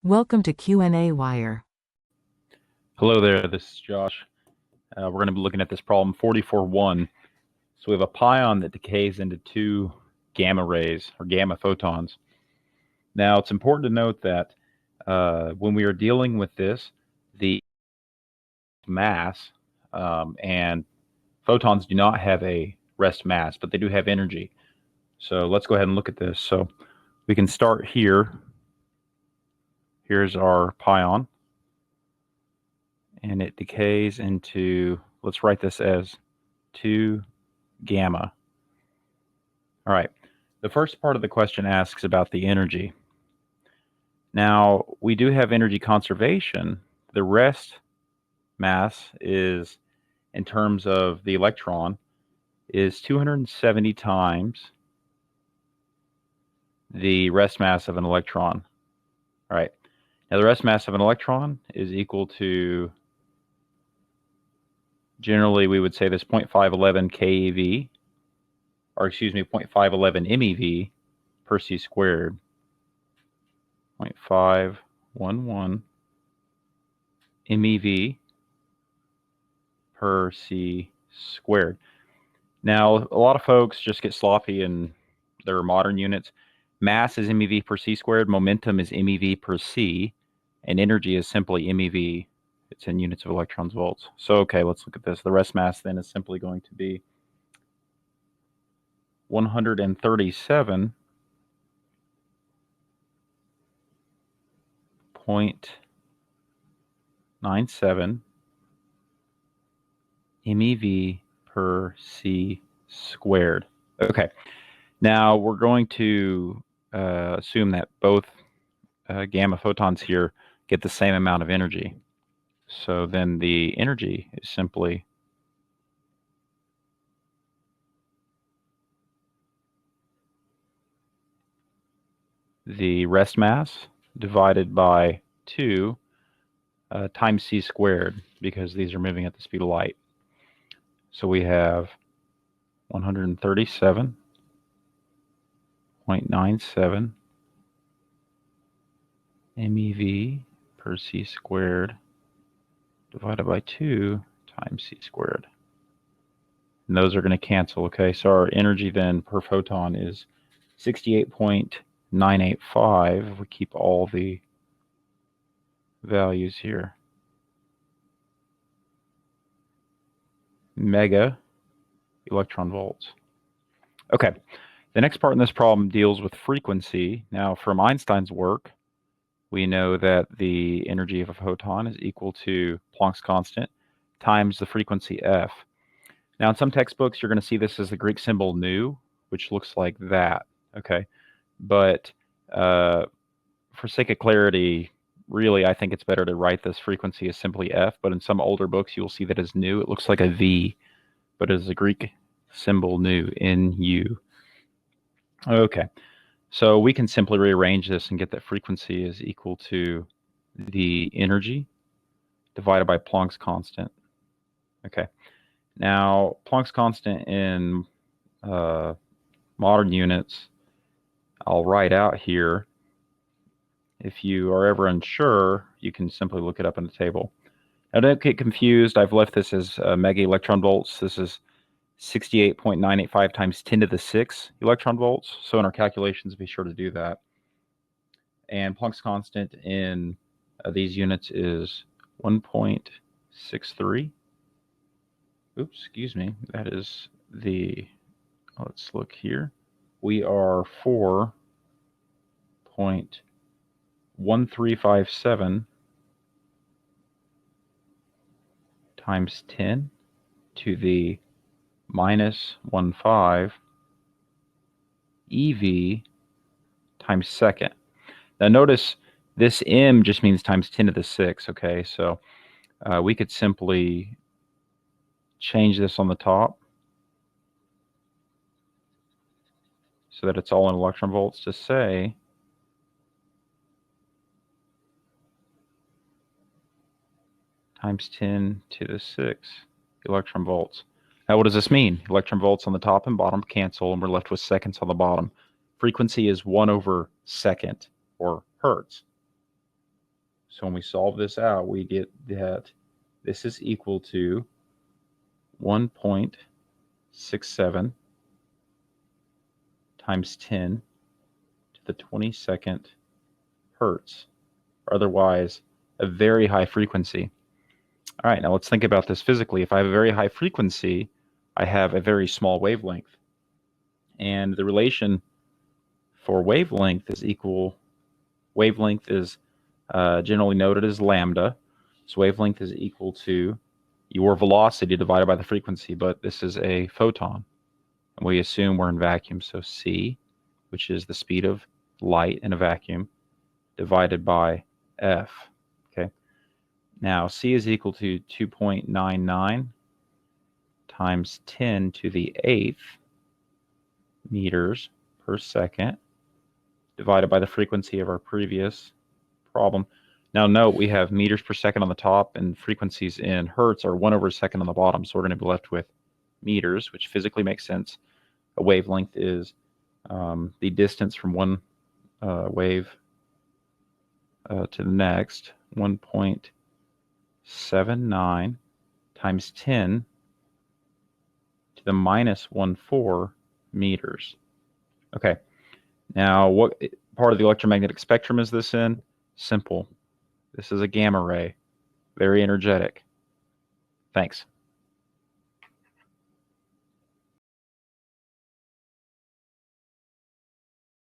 Welcome to qnawire. Hello there, this is Josh. We're going to be looking at this problem 44-1. So we have a pion that decays into two gamma rays, or gamma photons. Now, it's important to note that when we are dealing with this, the mass and photons do not have a rest mass, but they do have energy. So let's go ahead and look at this. So we can start here. Here's our pion. And it decays into, let's write this as 2 gamma. All right, the first part of the question asks about the energy. Now, we do have energy conservation. The rest mass is, in terms of the electron, is 270 times the rest mass of an electron. All right, now the rest mass of an electron is equal to, generally we would say this 0.511 keV, or excuse me, 0.511 MeV per c squared. 0.511 MeV per c squared. Now, a lot of folks just get sloppy in their modern units. Mass is MeV per c squared, momentum is MeV per c, and energy is simply MeV. It's in units of electrons volts. So, okay, let's look at this. The rest mass then is simply going to be 137.97 MeV per c squared. Okay, now we're going to assume that both gamma photons here get the same amount of energy. So then the energy is simply the rest mass divided by 2 times c squared, because these are moving at the speed of light. So we have 137.97 MeV per c squared divided by 2 times c squared. And those are going to cancel, okay? So our energy then per photon is 68.985 if we keep all the values here. Mega electron volts. Okay, the next part in this problem deals with frequency. Now, from Einstein's work, we know that the energy of a photon is equal to Planck's constant times the frequency f. Now, in some textbooks, you're going to see this as the Greek symbol nu, which looks like that, okay? But for sake of clarity, really, I think it's better to write this frequency as simply f, but in some older books, you'll see that as nu. It looks like a v, but it is a Greek symbol nu, N-U. Okay, so we can simply rearrange this and get that frequency is equal to the energy divided by Planck's constant. Okay, now Planck's constant in modern units, I'll write out here. If you are ever unsure, you can simply look it up in the table. Now, don't get confused. I've left this as mega electron volts. This is 68.985 times 10 to the 6 electron volts. So in our calculations, be sure to do that. And Planck's constant in these units is 1.63. Oops, excuse me. That is the, let's look here. We are 4.1357 times 10 to the minus 15 eV times second. Now notice this m just means times 10 to the 6, okay? So we could simply change this on the top so that it's all in electron volts to say times 10 to the 6 electron volts. Now, what does this mean? Electron volts on the top and bottom cancel, and we're left with seconds on the bottom. Frequency is 1 over second, or hertz. So when we solve this out, we get that this is equal to 1.67 times 10 to the 22nd hertz, or otherwise a very high frequency. All right, now let's think about this physically. If I have a very high frequency, I have a very small wavelength. And the relation for wavelength is generally noted as lambda. So wavelength is equal to your velocity divided by the frequency, but this is a photon. And we assume we're in vacuum, so c, which is the speed of light in a vacuum, divided by f. Okay. Now c is equal to 2.99 times 10 to the 8th meters per second, divided by the frequency of our previous problem. Now note we have meters per second on the top and frequencies in hertz are 1 over a second on the bottom, so we're going to be left with meters, which physically makes sense. A wavelength is the distance from one wave to the next. 1.79 times 10 to the minus 14 meters. Okay, now what part of the electromagnetic spectrum is this in? Simple. This is a gamma ray, very energetic. Thanks.